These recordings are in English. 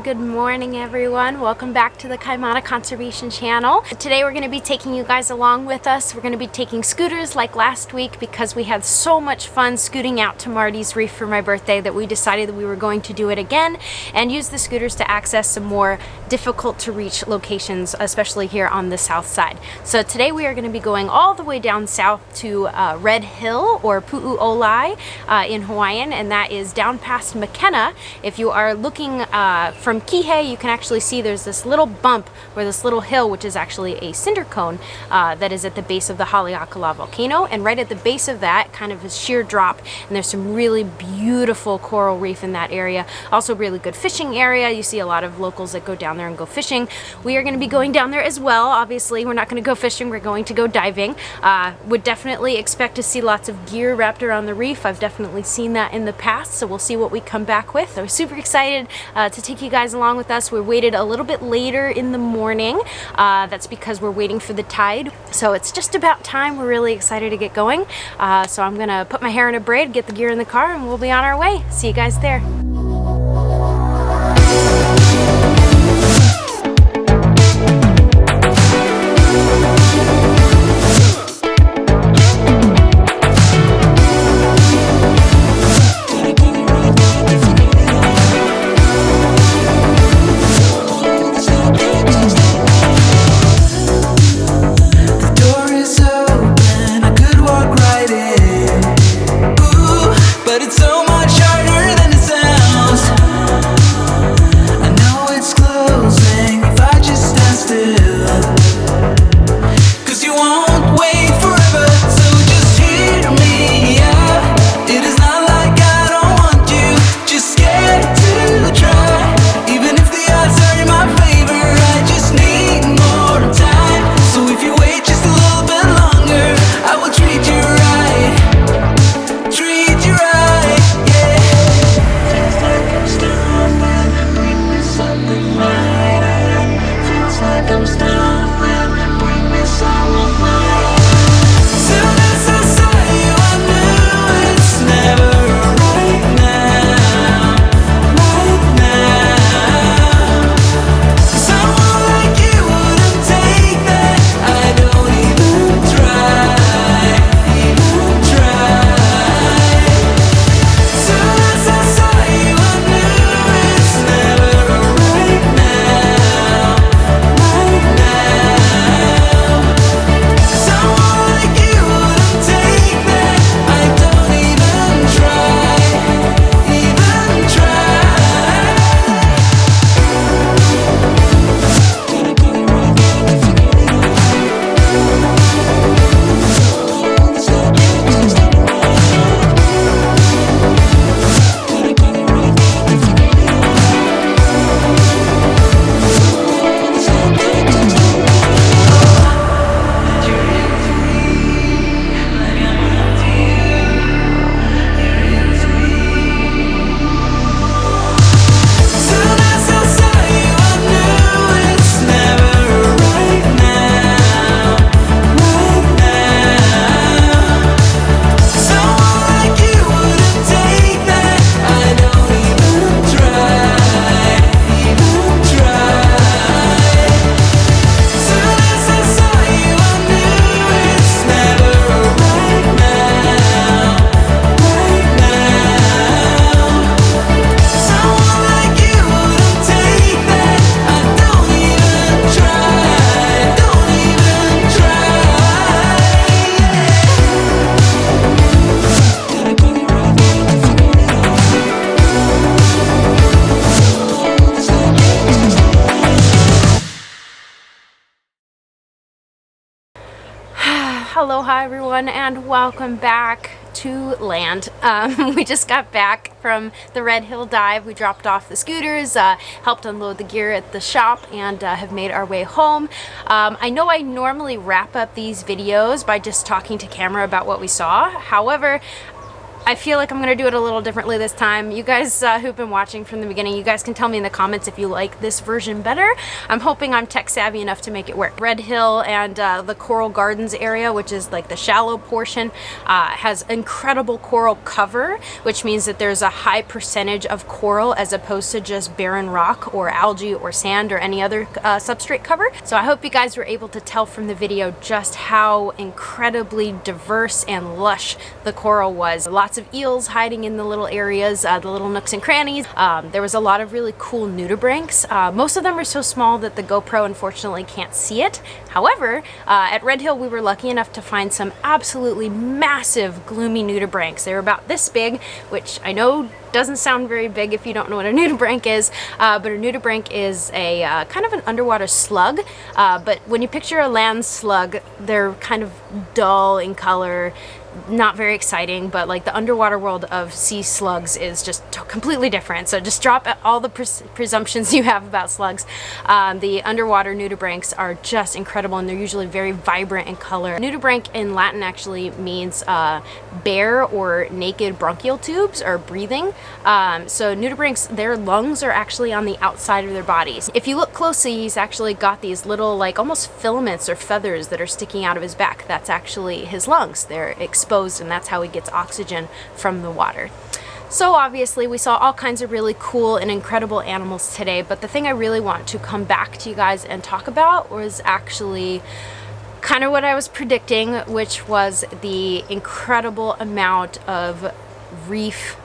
good morning everyone. Welcome back to the Kaimana Conservation Channel. Today we're going to be taking you guys along with us. We're going to be taking scooters like last week because we had so much fun scooting out to Marty's Reef for my birthday that we decided that we were going to do it again and use the scooters to access some more difficult to reach locations, especially here on the south side. So today we are going to be going all the way down south to Red Hill, or Pu'u Olai in Hawaiian, and that is down past Makena. If you are looking from Kihei, you can actually see there's this little bump or this little hill, which is actually a cinder cone that is at the base of the Haleakala Volcano, and right at the base of that, kind of a sheer drop, and there's some really beautiful coral reef in that area. Also really good fishing area. You see a lot of locals that go down there and go fishing. We are going to be going down there as well. Obviously we're not going to go fishing, we're going to go diving. Would definitely expect to see lots of gear wrapped around the reef. I've definitely seen that in the past, so we'll see what we come back with. So we're super excited to take you guys along with us. We waited a little bit later in the morning. That's because we're waiting for the tide. So it's just about time. We're really excited to get going. So I'm gonna put my hair in a braid, get the gear in the car, and we'll be on our way. See you guys there. Aloha everyone, and welcome back to land. We just got back from the Red Hill dive. We dropped off the scooters, helped unload the gear at the shop, and have made our way home. I know I normally wrap up these videos by just talking to camera about what we saw. However, I feel like I'm going to do it a little differently this time. You guys who've been watching from the beginning, you guys can tell me in the comments if you like this version better. I'm hoping I'm tech savvy enough to make it work. Red Hill and the Coral Gardens area, which is like the shallow portion, has incredible coral cover, which means that there's a high percentage of coral as opposed to just barren rock or algae or sand or any other substrate cover. So I hope you guys were able to tell from the video just how incredibly diverse and lush the coral was. Lots of eels hiding in the little areas, the little nooks and crannies. There was a lot of really cool nudibranchs. Most of them are so small that the GoPro unfortunately can't see it. However, at Red Hill we were lucky enough to find some absolutely massive gloomy nudibranchs. They were about this big, which I know doesn't sound very big if you don't know what a nudibranch is, but a nudibranch is a kind of an underwater slug, but when you picture a land slug, they're kind of dull in color, not very exciting, but like the underwater world of sea slugs is just completely different. So just drop all the presumptions you have about slugs. The underwater nudibranchs are just incredible, and they're usually very vibrant in color. Nudibranch in Latin actually means bare or naked bronchial tubes or breathing. So nudibranchs, their lungs are actually on the outside of their bodies. If you look closely, he's actually got these little like almost filaments or feathers that are sticking out of his back. That's actually his lungs. They're exposed, and that's how he gets oxygen from the water. So obviously we saw all kinds of really cool and incredible animals today, but the thing I really want to come back to you guys and talk about was actually kind of what I was predicting, which was the incredible amount of reef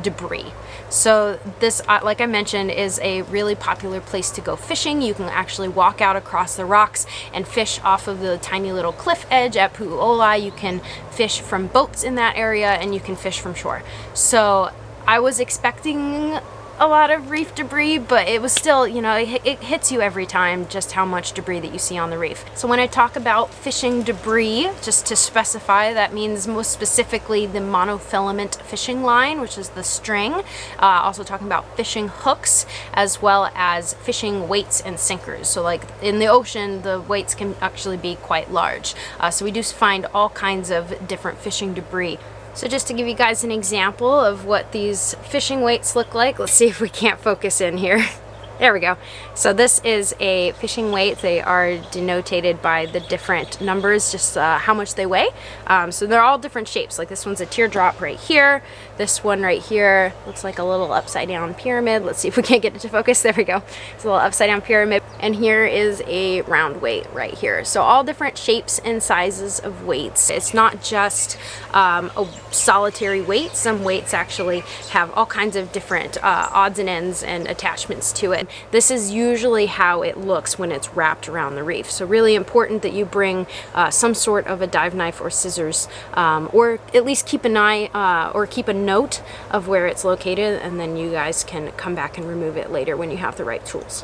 debris. So this, like I mentioned, is a really popular place to go fishing. You can actually walk out across the rocks and fish off of the tiny little cliff edge at Pu'u Olai. You can fish from boats in that area, and you can fish from shore. So I was expecting a lot of reef debris, but it was still, you know, it hits you every time just how much debris that you see on the reef. So when I talk about fishing debris, just to specify, that means most specifically the monofilament fishing line, which is the string. Also talking about fishing hooks, as well as fishing weights and sinkers. So like in the ocean, the weights can actually be quite large. So we do find all kinds of different fishing debris. So just to give you guys an example of what these fishing weights look like, let's see if we can't focus in here. There we go. So this is a fishing weight. They are denoted by the different numbers, just how much they weigh. So they're all different shapes. Like this one's a teardrop right here. This one right here looks like a little upside down pyramid. Let's see if we can't get it to focus. There we go. It's a little upside down pyramid. And here is a round weight right here. So all different shapes and sizes of weights. It's not just a solitary weight. Some weights actually have all kinds of different odds and ends and attachments to it. This is usually how it looks when it's wrapped around the reef. So really important that you bring some sort of a dive knife or scissors, or at least keep an eye or keep a note of where it's located, and then you guys can come back and remove it later when you have the right tools.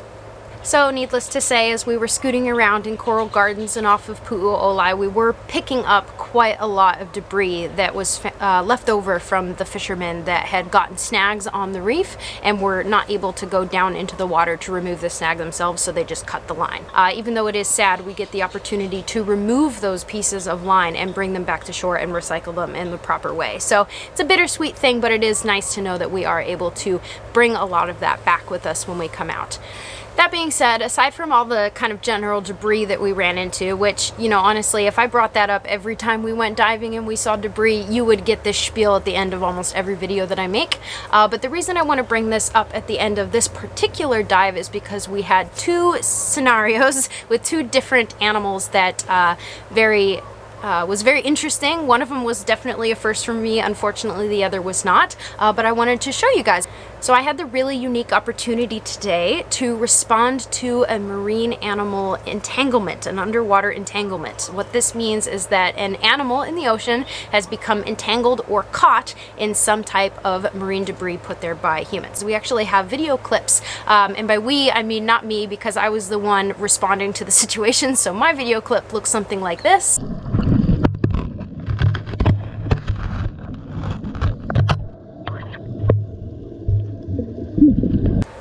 So needless to say, as we were scooting around in Coral Gardens and off of Pu'u Olai, we were picking up quite a lot of debris that was left over from the fishermen that had gotten snags on the reef and were not able to go down into the water to remove the snag themselves, so they just cut the line. Even though it is sad, we get the opportunity to remove those pieces of line and bring them back to shore and recycle them in the proper way. So it's a bittersweet thing, but it is nice to know that we are able to bring a lot of that back with us when we come out. That being said, aside from all the kind of general debris that we ran into, which, you know, honestly, if I brought that up every time we went diving and we saw debris, you would get this spiel at the end of almost every video that I make. But the reason I want to bring this up at the end of this particular dive is because we had two scenarios with two different animals that was very interesting. One of them was definitely a first for me. Unfortunately, the other was not, but I wanted to show you guys. So I had the really unique opportunity today to respond to a marine animal entanglement, an underwater entanglement. What this means is that an animal in the ocean has become entangled or caught in some type of marine debris put there by humans. We actually have video clips, and by we, I mean not me, because I was the one responding to the situation. So my video clip looks something like this.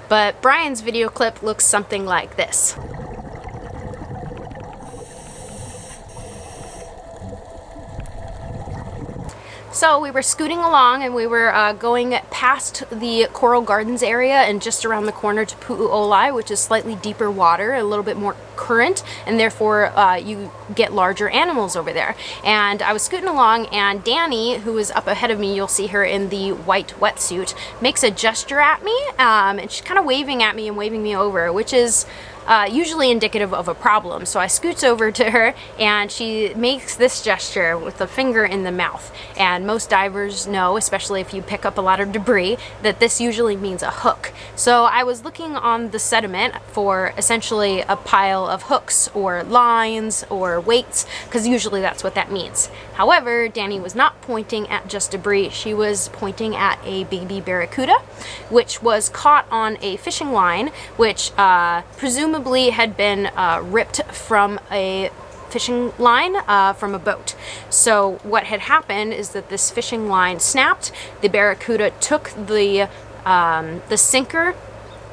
But Brian's video clip looks something like this. So we were scooting along and we were going past the Coral Gardens area and just around the corner to Pu'u Olai, which is slightly deeper water, a little bit more current, and therefore you get larger animals over there. And I was scooting along, and Danny, who was up ahead of me, you'll see her in the white wetsuit, makes a gesture at me, and she's kind of waving at me and waving me over, which is usually indicative of a problem. So I scoots over to her and she makes this gesture with the finger in the mouth. And most divers know, especially if you pick up a lot of debris, that this usually means a hook. So I was looking on the sediment for essentially a pile of hooks or lines or weights, because usually that's what that means. However, Danny was not pointing at just debris. She was pointing at a baby barracuda, which was caught on a fishing line, which presumably had been ripped from a fishing line from a boat. So what had happened is that this fishing line snapped. The barracuda took the sinker,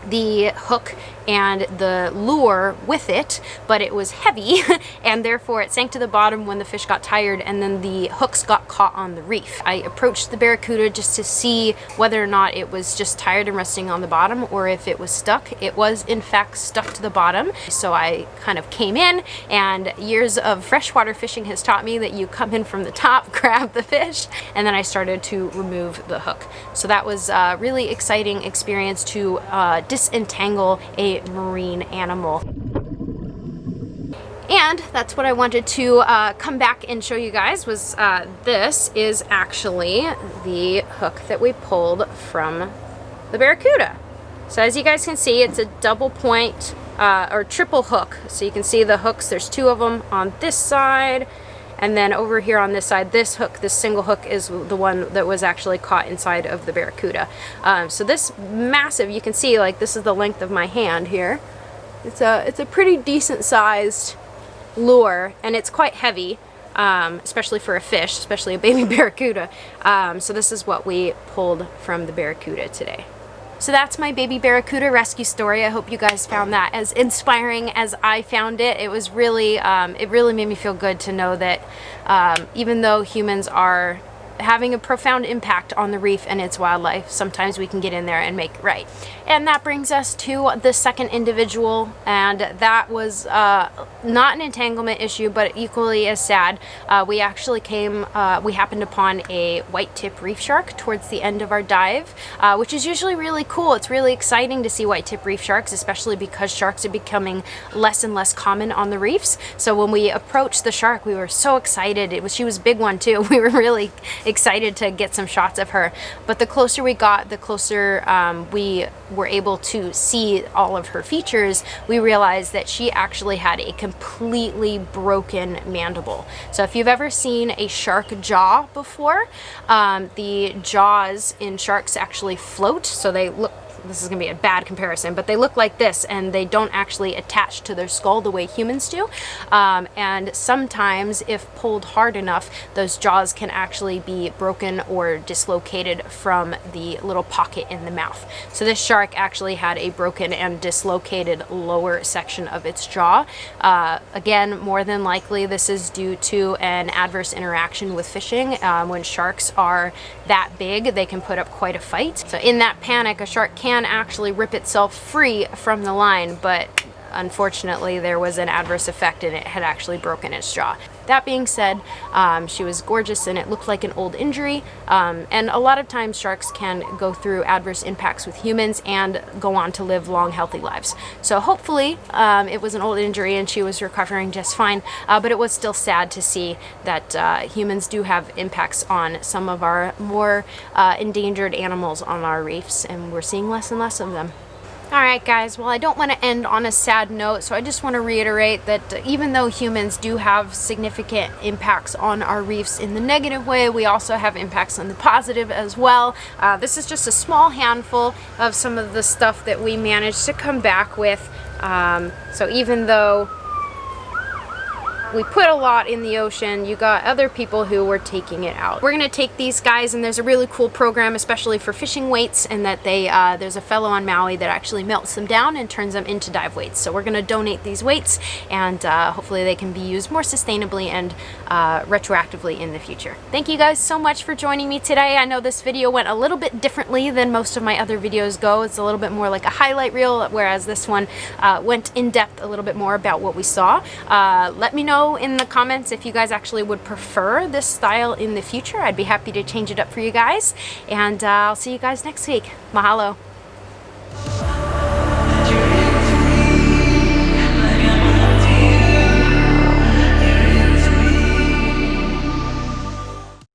the hook, and the lure with it, but it was heavy and therefore it sank to the bottom when the fish got tired, and then the hooks got caught on the reef. I approached the barracuda just to see whether or not it was just tired and resting on the bottom or if it was stuck. It was in fact stuck to the bottom. So I kind of came in, and years of freshwater fishing has taught me that you come in from the top, grab the fish, and then I started to remove the hook. So that was a really exciting experience to disentangle a marine animal. And that's what I wanted to come back and show you guys was this is actually the hook that we pulled from the barracuda. So as you guys can see, it's a double point or triple hook. So you can see the hooks, there's two of them on this side, and then over here on this side, this hook, this single hook, is the one that was actually caught inside of the barracuda. So this massive, you can see, like, this is the length of my hand here. It's a pretty decent sized lure, and it's quite heavy, especially for a fish, especially a baby barracuda. So this is what we pulled from the barracuda today. So that's my baby barracuda rescue story. I hope you guys found that as inspiring as I found it. It was really, it really made me feel good to know that even though humans are having a profound impact on the reef and its wildlife, sometimes we can get in there and make it right. And that brings us to the second individual, and that was not an entanglement issue, but equally as sad. We actually we happened upon a white tip reef shark towards the end of our dive, which is usually really cool. It's really exciting to see white tip reef sharks, especially because sharks are becoming less and less common on the reefs. So when we approached the shark, we were so excited. She was a big one too. We were really excited to get some shots of her, but the closer we got, the closer we were able to see all of her features. We realized that she actually had a completely broken mandible. So if you've ever seen a shark jaw before, the jaws in sharks actually float, so they look, this is going to be a bad comparison, but they look like this, and they don't actually attach to their skull the way humans do. And sometimes, if pulled hard enough, those jaws can actually be broken or dislocated from the little pocket in the mouth. So this shark actually had a broken and dislocated lower section of its jaw. Again, more than likely, this is due to an adverse interaction with fishing. When sharks are that big, they can put up quite a fight. So in that panic, a shark can actually rip itself free from the line, but unfortunately there was an adverse effect and it had actually broken its jaw. That being said, she was gorgeous and it looked like an old injury, and a lot of times sharks can go through adverse impacts with humans and go on to live long, healthy lives. So hopefully it was an old injury and she was recovering just fine, but it was still sad to see that humans do have impacts on some of our more endangered animals on our reefs, and we're seeing less and less of them. Alright guys, well, I don't want to end on a sad note, so I just want to reiterate that even though humans do have significant impacts on our reefs in the negative way, we also have impacts on the positive as well. This is just a small handful of some of the stuff that we managed to come back with. So even though we put a lot in the ocean, you got other people who were taking it out. We're gonna take these guys, and there's a really cool program, especially for fishing weights, and that they there's a fellow on Maui that actually melts them down and turns them into dive weights. So we're gonna donate these weights, and hopefully they can be used more sustainably and retroactively in the future. Thank you guys so much for joining me today. I know this video went a little bit differently than most of my other videos go. It's a little bit more like a highlight reel, whereas this one went in depth a little bit more about what we saw. Let me know in the comments if you guys actually would prefer this style in the future. I'd be happy to change it up for you guys, and I'll see you guys next week. Mahalo.